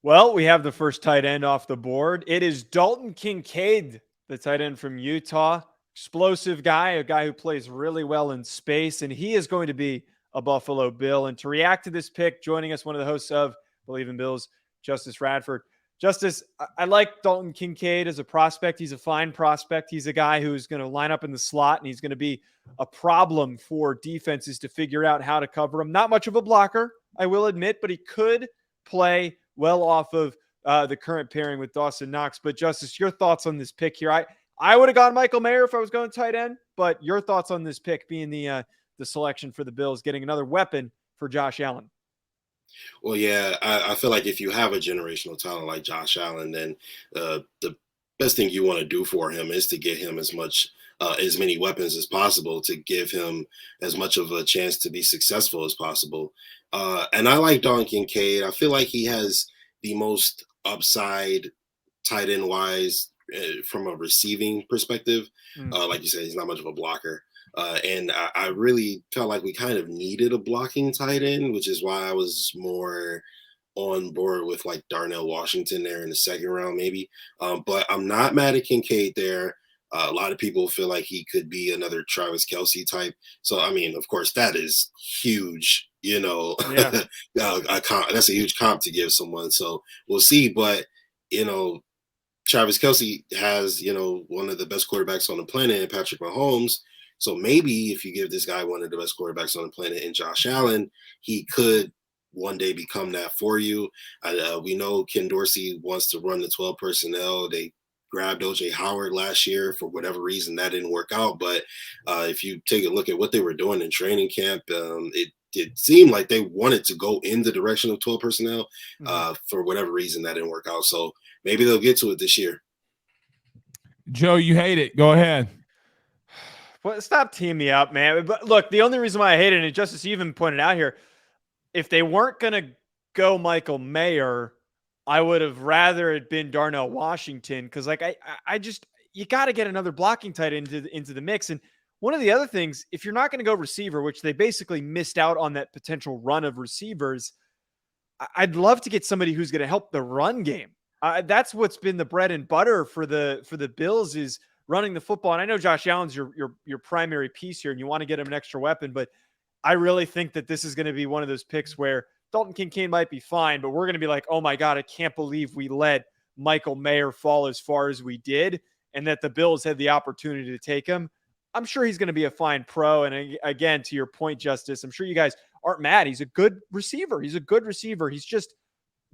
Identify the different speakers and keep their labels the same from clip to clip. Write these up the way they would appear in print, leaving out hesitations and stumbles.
Speaker 1: Well, we have the first tight end off the board. It is Dalton Kincaid, the tight end from Utah. Explosive guy, a guy who plays really well in space, and he is going to be a Buffalo Bill. And to react to this pick, joining us, one of the hosts of Believe in Bills, Justus Radford. Justus, I like Dalton Kincaid as a prospect. He's a fine prospect. He's a guy who's going to line up in the slot, and he's going to be a problem for defenses to figure out how to cover him. Not much of a blocker, I will admit, but he could play well off of the current pairing with Dawson Knox. But Justus, your thoughts on this pick here? I would have gone Michael Mayer if I was going tight end, but your thoughts on this pick being the selection for the Bills, getting another weapon for Josh Allen.
Speaker 2: Well, yeah, I feel like if you have a generational talent like Josh Allen, then the best thing you want to do for him is to get him as many weapons as possible to give him as much of a chance to be successful as possible. And I like Don Kincaid. I feel like he has the most upside tight end wise from a receiving perspective. Like you said, he's not much of a blocker. And I really felt like we kind of needed a blocking tight end, which is why I was more on board with like Darnell Washington there in the second round, maybe. But I'm not mad at Kincaid there. A lot of people feel like he could be another Travis Kelsey type. So, I mean, of course, that is huge,
Speaker 1: Yeah.
Speaker 2: that's a huge comp to give someone. So we'll see. But, Travis Kelsey has, one of the best quarterbacks on the planet in Patrick Mahomes. So maybe if you give this guy one of the best quarterbacks on the planet in Josh Allen, he could one day become that for you. We know Ken Dorsey wants to run the 12 personnel. They grabbed OJ Howard last year for whatever reason that didn't work out. But if you take a look at what they were doing in training camp, it seemed like they wanted to go in the direction of 12 personnel. For whatever reason that didn't work out. So maybe they'll get to it this year.
Speaker 3: Joe, you hate it. Go ahead.
Speaker 1: Well, stop teeing me up, man. But look, the only reason why I hate it, and Justice even pointed out here, if they weren't going to go Michael Mayer, I would have rather it been Darnell Washington because, like, I just you got to get another blocking tight into the mix. And one of the other things, if you're not going to go receiver, which they basically missed out on that potential run of receivers, I'd love to get somebody who's going to help the run game. That's what's been the bread and butter for the Bills is running the football. And I know Josh Allen's your primary piece here, and you want to get him an extra weapon, but I really think that this is going to be one of those picks where Dalton Kincaid might be fine, but we're going to be like, oh my God, I can't believe we let Michael Mayer fall as far as we did, and that the Bills had the opportunity to take him. I'm sure he's going to be a fine pro. And again, to your point, Justice, I'm sure you guys aren't mad. He's a good receiver. He's just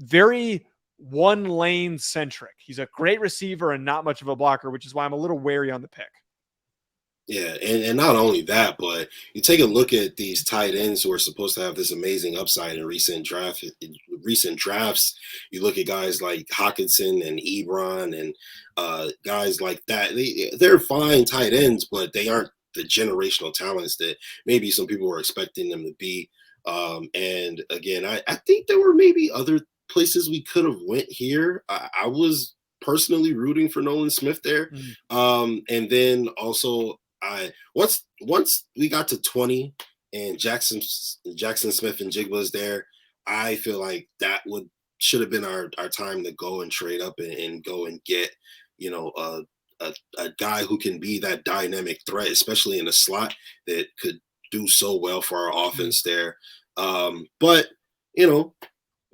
Speaker 1: very one lane centric. He's a great receiver and not much of a blocker, which is why I'm a little wary on the pick.
Speaker 2: Yeah, and not only that, but you take a look at these tight ends who are supposed to have this amazing upside in recent drafts. You look at guys like Hawkinson and Ebron and guys like that. They're fine tight ends, but they aren't the generational talents that maybe some people were expecting them to be. And again, I think there were maybe other places we could have went here. I was personally rooting for Nolan Smith there. And then also once we got to 20 and Jackson Smith and Jigba's there, I feel like that should have been our time to go and trade up and go and get, a guy who can be that dynamic threat, especially in a slot that could do so well for our offense there. But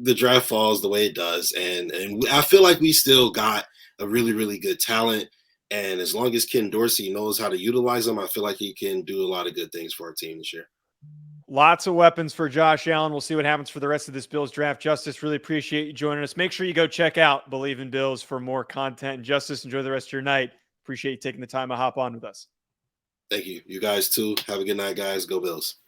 Speaker 2: the draft falls the way it does, and I feel like we still got a really, really good talent. And as long as Ken Dorsey knows how to utilize them, I feel like he can do a lot of good things for our team this year.
Speaker 1: Lots of weapons for Josh Allen. We'll see what happens for the rest of this Bills draft. Justice, really appreciate you joining us. Make sure you go check out Believe in Bills for more content. And Justice, enjoy the rest of your night. Appreciate you taking the time to hop on with us.
Speaker 2: Thank you. You guys too. Have a good night, guys. Go Bills.